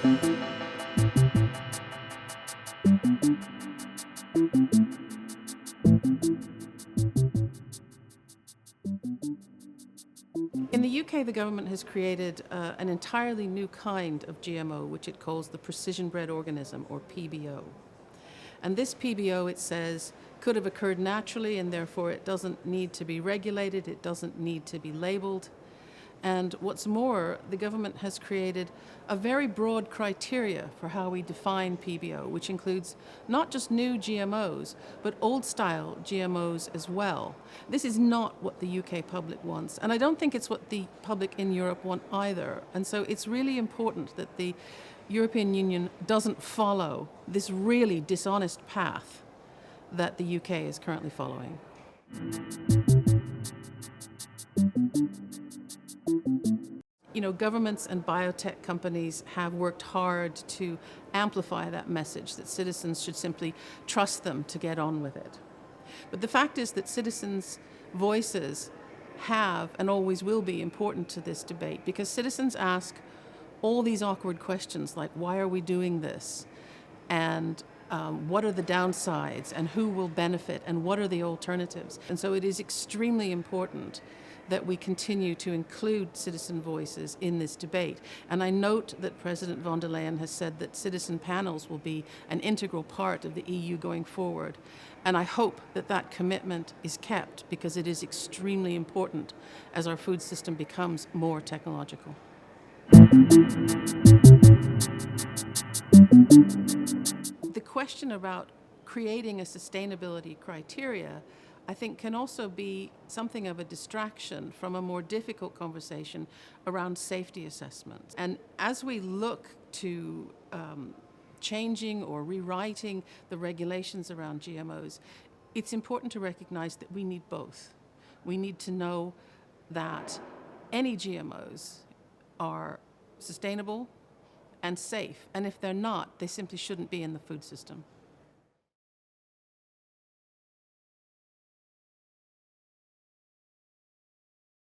In the UK, the government has created an entirely new kind of GMO, which it calls the precision-bred organism, or PBO. And this PBO, it says, could have occurred naturally, and therefore it doesn't need to be regulated, it doesn't need to be labeled. And what's more, the government has created a very broad criteria for how we define PBO, which includes not just new GMOs, but old-style GMOs as well. This is not what the UK public wants, and I don't think it's what the public in Europe want either. And so it's really important that the European Union doesn't follow this really dishonest path that the UK is currently following. You know, governments and biotech companies have worked hard to amplify that message that citizens should simply trust them to get on with it. But the fact is that citizens' voices have and always will be important to this debate, because citizens ask all these awkward questions like, why are we doing this? And what are the downsides? And who will benefit? And what are the alternatives? And so it is extremely important that we continue to include citizen voices in this debate. And I note that President von der Leyen has said that citizen panels will be an integral part of the EU going forward. And I hope that that commitment is kept, because it is extremely important as our food system becomes more technological. The question about creating a sustainability criteria, I think, can also be something of a distraction from a more difficult conversation around safety assessments. And as we look to changing or rewriting the regulations around GMOs, it's important to recognize that we need both. We need to know that any GMOs are sustainable and safe, and if they're not, they simply shouldn't be in the food system.